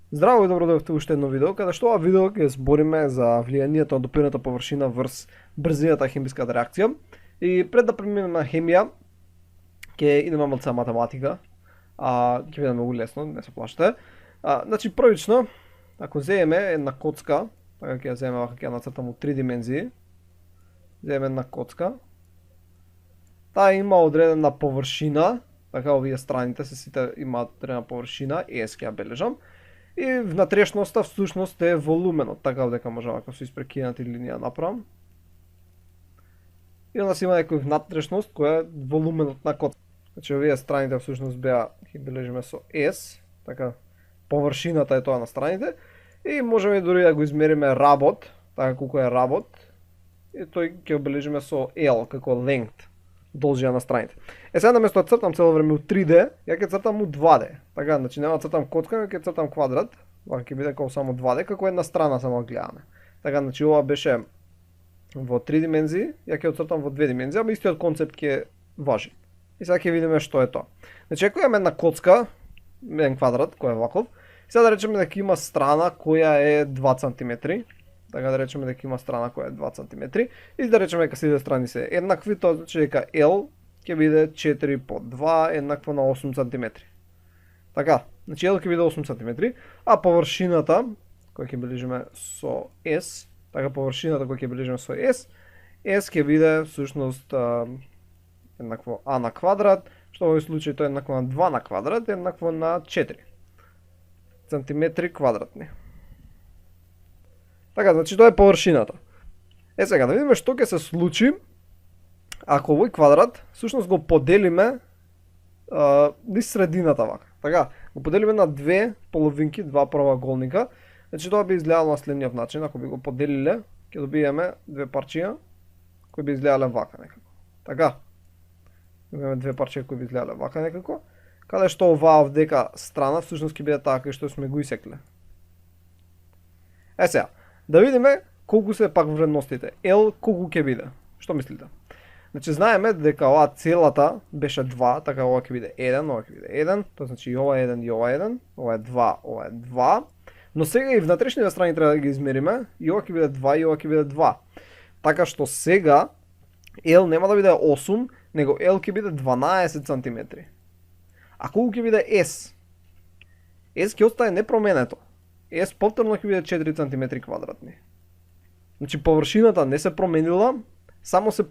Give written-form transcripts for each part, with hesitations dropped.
Здраво и добро дојдовте уште едно видео, каде што ова видео ќе збориме за влијанието на допирната површина врз брзината хемиската реакција. И пред да преминеме на хемија, ќе идеме малку математика. Ќе биде многу лесно, не се плашете. Значи првично, ако земеме една коцка, така ќе ја земеме вака, ќе ја нацртам у 3 димензии. Земеме една коцка. Таа има одредена површина, така овие страните се сите имаат одредена површина, S ќе ја бележам. И внатрешноста всушност е волуменот, така дека може вака со испрекинати линија направам. И onda има некој внатрешност која е волуменот на коцка. Значи овие страните всушност беа ќе бележиме со S, така површината е тоа на страните и можеме дури да го измериме работ, така колку е работ. И тој ќе обележиме со L како length, должина на страните. Сега наместо да цртам цело време у 3D, ја ќе цртам у 2D. Така, значи нема да цртам котка, но ќе цртам квадрат. Вака ќе биде како само 2D, како една страна само гледаме. Така, значи ова беше во 3 димензии, ја ќе оцртам во 2 димензии, ама истиот концепт ќе важи. И сега ќе видиме што е тоа. Значи ако имаме една коцка, еден квадрат кој е ваков, сега да речеме дека има страна која е 2 см. Така да речеме дека има страна која е 2 см и да речеме дека сите страни се еднакви, тоа значи дека L ќе биде 4 по 2 еднакво на 8 см. Така, значи L ќе биде 8 см, а површината која ќе бележиме со S, така површината која ќе бележиме со S ќе биде всушност еднакво А на квадрат, што во овој случај тоа е еднакво на 2 на квадрат, еднакво на 4 сантиметри квадратни. Така, значи тоа е површината. Сега да видиме што ќе се случи ако овој квадрат всушност го поделиме низ средината вака. Така, го поделиме на две половинки, два правоаголника. Значи тоа би изгледало на следниот начин, ако би го поделиле, ќе добиеме две парчиња кои би изгледале вака некако. Така. Имаме две парчиња кои би изгледале вака некако, каде што оваа овдека страна всушност ќе биде таа кој што сме го исекле. Сега, да видиме колку се пак вредностите. L колку ќе биде? Што мислите? Значи знаеме дека оваа целата беше 2, така ова ќе биде 1, ова ќе биде 1, тоа значи и ова е 1 и ова е 1, ова е 2, ова е 2. Но сега и внатрешните страни треба да ги измериме, и ова ќе биде 2 и ова ќе биде 2. Така што сега L нема да биде 8, него L ќе биде 12 см. А колку ќе биде S? S ќе остане непроменето. S повторно ќе биде 4 см квадратни. Значи површината не се променила, само се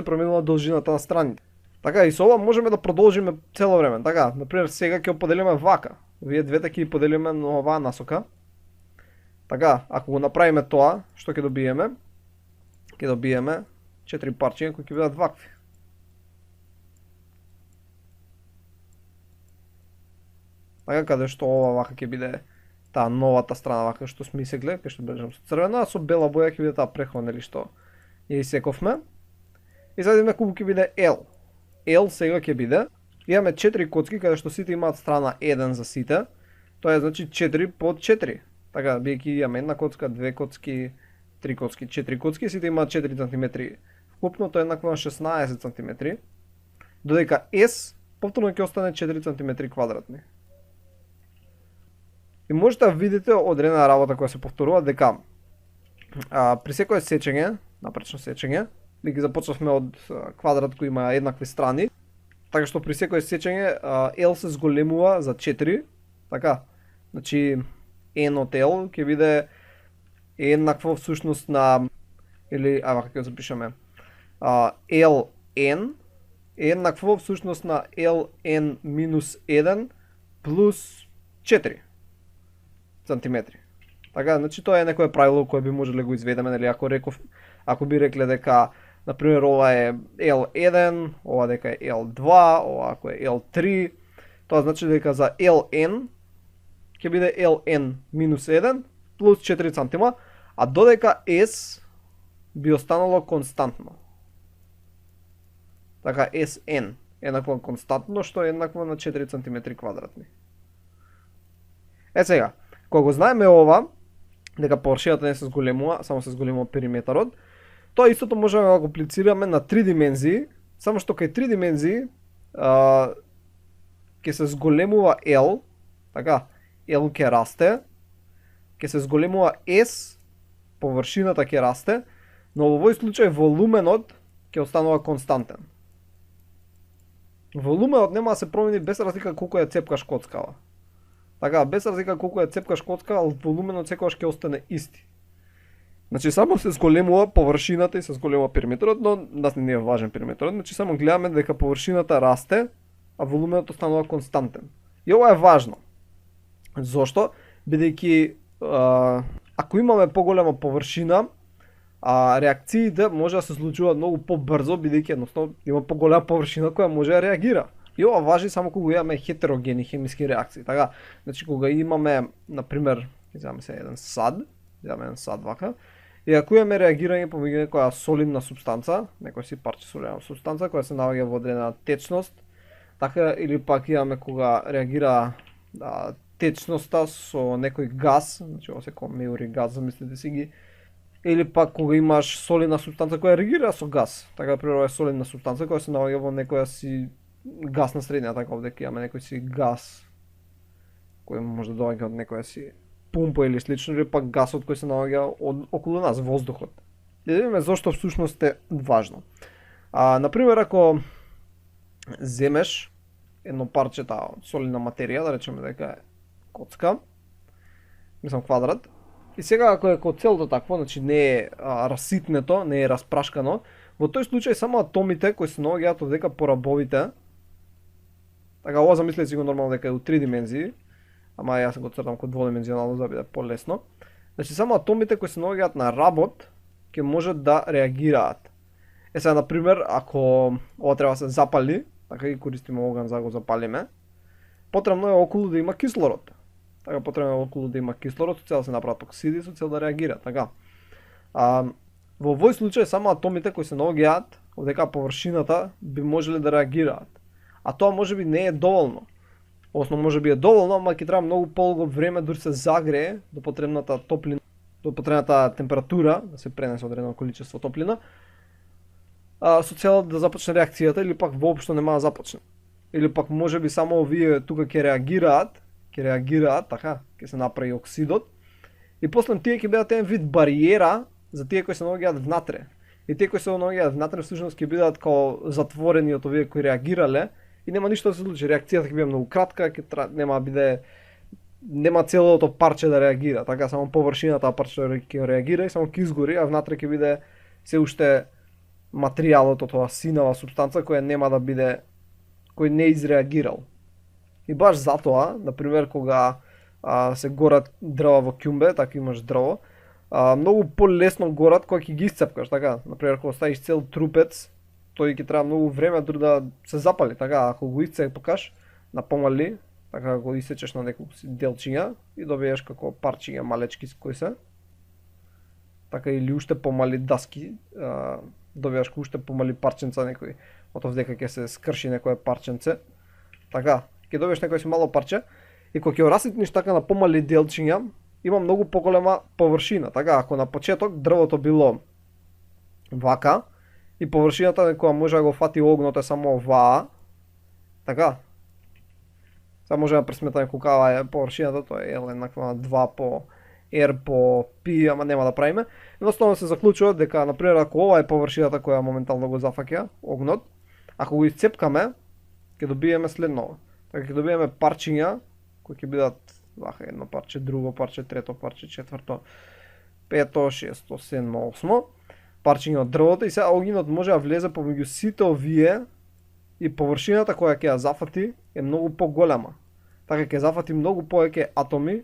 променила должината на страните. Така и со ова можеме да продолжиме цело време. Така, например, сега ќе поделиме вака. Овие двете ќе ги поделиме на оваа насока. Така, ако го направиме тоа, што ќе добиеме? Ќе добиеме 4 парчиња кои ќе бидат вакви. Така, каде што ова вака ќе биде таа новата страна вака што сме исекле, кај што бележам со црвена, а со бела боја ќе биде таа преходна или што ја исековме. И сега видиме колку ќе биде L. L сега ќе биде, имаме 4 коцки каде што сите имаат страна 1 за сите. Тоа е значи 4 по 4. Така, биејќи имаме една коцка, две коцки, 3 коцки, 4 коцки, сите имаат 4 см. Вкупно тоа е еднакво на 16 см. Додека S повторно ќе остане 4 см квадратни. И можете да видите одредена работа која се повторува дека при секое сечење, напречно сечење, бидејќи започнавме од квадрат кој има еднакви страни, така што при секое сечење L се зголемува за 4, така, значи N од L ќе биде еднакво всушност на, или, вака ќе запишеме, LN е еднакво всушност на LN минус 1 плюс 4 сантиметри. Така, значи тоа е некое правило кое би можеле да го изведеме, нели, ако би рекле дека например ова е L1, ова дека е L2, ова ако е L3, тоа значи дека за LN ќе биде LN минус 1 плюс 4 сантима, а додека S би останало константно. Така SN еднакво константно, што е еднакво на 4 см квадратни. Сега, кога го знаеме ова, дека површината не се зголемува, само се зголемува периметарот, тоа истото можеме да го аплицираме на 3 димензии, само што кај 3 димензии ќе се зголемува L, така, L ќе расте, ќе се зголемува S, површината ќе расте, но во овој случај волуменот ќе останува константен. Волуменот нема да се промени без разлика колку ја цепкаш коцкава. Така, без разлика колку ја цепкаш коцкава, волуменот секогаш ќе остане исти. Значи само се зголемува површината и се зголемува периметрот, но нас не е важен периметрот, значи само гледаме дека површината расте, а волуменот останува константен. И ова е важно. Зошто? Бидејќи ако имаме поголема површина, реакциите може да се случуваат многу побрзо, бидејќи едноставно има поголема површина која може да реагира. И ова важи само кога имаме хетерогени хемиски реакции. Така, значи кога имаме, например, земаме се еден сад вака, и ако имаме реагирање помеѓу некоја солидна субстанца, некоја си парче солидна субстанца која се наоѓа во одредена течност, така или пак имаме кога реагира течноста со некој газ, значи ова се меури газ, замислете си ги, или пак кога имаш солидна субстанца која реагира со газ, така примерно е солидна субстанца која се наоѓа во некоја си гасна средина, така овде имаме некој си газ кој може да доаѓа од некоја си пумпа или слично, или пак гасот кој се наоѓа околу нас, воздухот. Да видиме зошто всушност е важно. Например, ако земеш едно парче од солидна материја, да речеме дека е коцка, мислам квадрат, и сега ако е целото такво, значи не е раситнето, не е распрашкано, во тој случај само атомите кои се наоѓаат овдека по рабовите, така ова замислете си го нормално дека е у 3 димензии, ама јас го цртам како дводимензионално за да биде полесно. Значи само атомите кои се наоѓаат на работ ќе можат да реагираат. Сега на пример, ако ова треба да се запали, така и користиме оган за да го запалиме, потребно е околу да има кислород. Така потребно е околу да има кислород, со цел да се направат оксиди, со цел да реагира, така. Во овој случај само атомите кои се наоѓаат овдека површината би можеле да реагираат. А тоа можеби не е доволно. Односно можеби е доволно, ама ќе треба многу подолго време дури се загрее до потребната топлина, до потребната температура, да се пренесе одредено количество топлина, со цел да започне реакцијата или пак воопшто нема да започне. Или пак можеби само овие тука ќе реагираат, така, ќе се направи оксидот, и после тие ќе бидат еден вид бариера за тие кои се наоѓаат внатре. И тие кои се наоѓаат внатре всушност ќе бидат као затворени од овие кои реагирале и нема ништо да се случи. Реакцијата ќе биде многу кратка, нема целото парче да реагира, така само површината парче ќе реагира и само ќе изгори, а внатре ќе биде се уште материјалот од тоа синава супстанца која нема да биде, кој не изреагирал. И баш затоа, например, кога се горат дрва во ќумбе, така имаш дрво, многу полесно горат кога ќе ги исцепкаш, така. Например, кога ставиш цел трупец, тој ќе треба многу време дури да се запали, така. Ако го исцепкаш на помали, така го исечеш на неколку делчиња и добиеш како парчиња малечки кои се, така или уште помали даски, добиваш уште помали парченца некои, од овдека ќе се скрши некое парченце, така, ќе добиеш некој си мало парче, и кога ќе раситниш така на помали делчиња, има многу поголема површина, така, ако на почеток дрвото било вака, и површината која може да го фати огнот е само оваа, така, сега може да пресметаме колкава е површината, тоа е еднакво на 2 по R по P, ама нема да правиме. Едноставно се заклучува дека, например, ако ова е површината која моментално го зафаќа огнот, ако го исцепкаме, ќе добиеме следно. Така ќе добиеме парчиња кои ќе бидат вака едно парче, друго парче, трето парче, четврто, пето, шесто, седмо, осмо парчиња од дрвото и сега огнот може да влезе помеѓу сите овие и површината која ќе ја зафати е многу поголема. Така ќе зафати многу повеќе атоми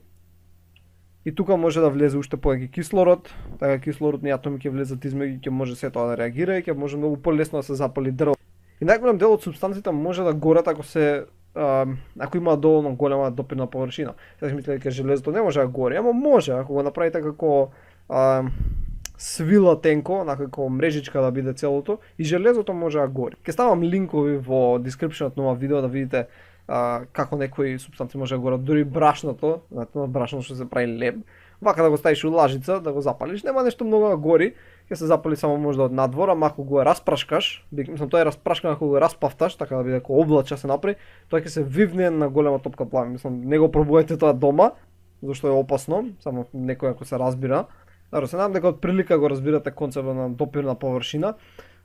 и тука може да влезе уште повеќе кислород, така кислородни атоми ќе влезат измеѓу, ќе може се тоа да реагира и ќе може многу полесно да се запали дрво. И најголем дел од супстанците може да горат ако има доволно голема допирна површина. Сега мислам дека железото не може да гори, ама може ако го направите како свила тенко, како мрежичка да биде целото, и железото може да гори. Ќе ставам линкови во дескрипшенот на ова видео да видите како некои супстанци може да горат, дури брашното, знаете, брашното што се прави леб, вака да го ставиш у лажица, да го запалиш, нема нешто многу да гори, ќе се запали само можда од надвор, ама ако го распрашкаш, мислам тоа е распрашкан ако го распавташ, така да биде како облача се направи, тоа ќе се вивне на голема топка пламен. Мислам, не го пробувате тоа дома, зашто е опасно, само некој ако се разбира. Добро, се надам дека од прилика го разбирате концептот на допирна површина.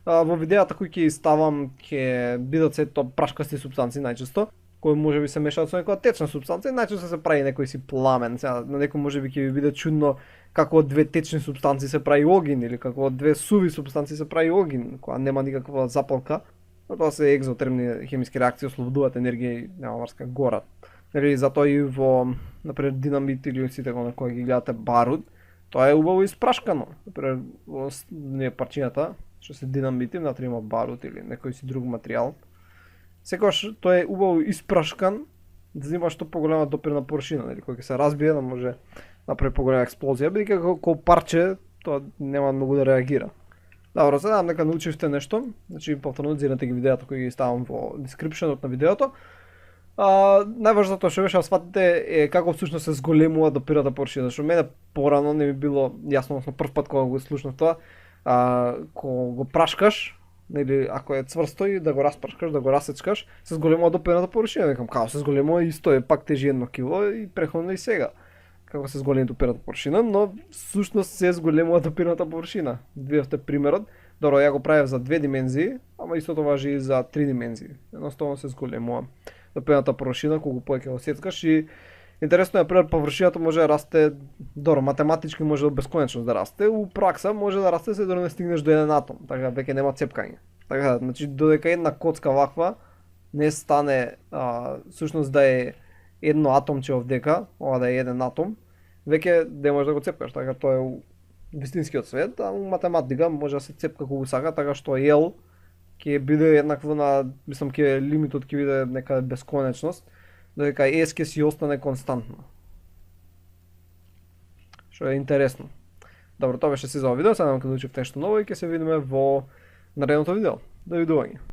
Во видеата кои ќе ставам ќе бидат се тоа прашкасти супстанции најчесто, кои можеби се мешаат со некоја течна супстанција, најчесто се прави некој си пламен. Сега на некој можеби ќе ви биде чудно како од две течни супстанции се прави огин или како од две суви супстанции се прави огин, која нема никаква запалка. Но тоа се екзотермни хемиски реакции, ослободуваат енергија и нема врска горат. Нели затоа и во например динамит или сите на кои ги гледате барут, тоа е убаво испрашкано. Например во парчињата што се динамити, внатре има барут или некој си друг материјал. Секогаш тоа е убаво испрашкан, да има што поголема допирна површина, нели, кој ќе се разбие да може направи поголема експлозија, бидејќи како парче тоа нема многу да реагира. Добро, се надам дека научивте нешто. Значи повторно зирате ги видеата кои ги ставам во дескрипшенот на видеото. Најважното што беше да сватите е како всушност се зголемува допирната површина, што мене порано не ми било јасно, односно прв пат кога го слушнав тоа, кога го прашкаш, нели ако е цврсто и да го распрашкаш, да го расечкаш, се зголемува допирната површина. Викам, како се зголемува, исто е, пак тежи 1 кило и преходно и сега. Како се зголеми допирната површина, но всушност се зголемува допирната површина. Видовте примерот. Добро, ја го правев за 2 димензии, ама истото важи и за 3 димензии. Едноставно се зголемува допирната површина кога повеќе го сецкаш и интересно е, например, површината може да расте, добро, математички може до бесконечност да расте, у пракса може да расте се додека не стигнеш до еден атом, така веќе нема цепкање. Така, значи додека една коцка ваква не стане всушност да е едно атомче овдека, ова да е еден атом, веќе не може да го цепкаш, така тоа е у вистинскиот свет, а у математика може да се цепка кога сака, така што L ќе биде еднакво на, мислам ќе лимитот ќе биде некаде бесконечност, додека S ќе си остане константно. Што е интересно. Добро, тоа беше се за ова видео, се надам дека научивте нешто ново и ќе се видиме во наредното видео. Довидување.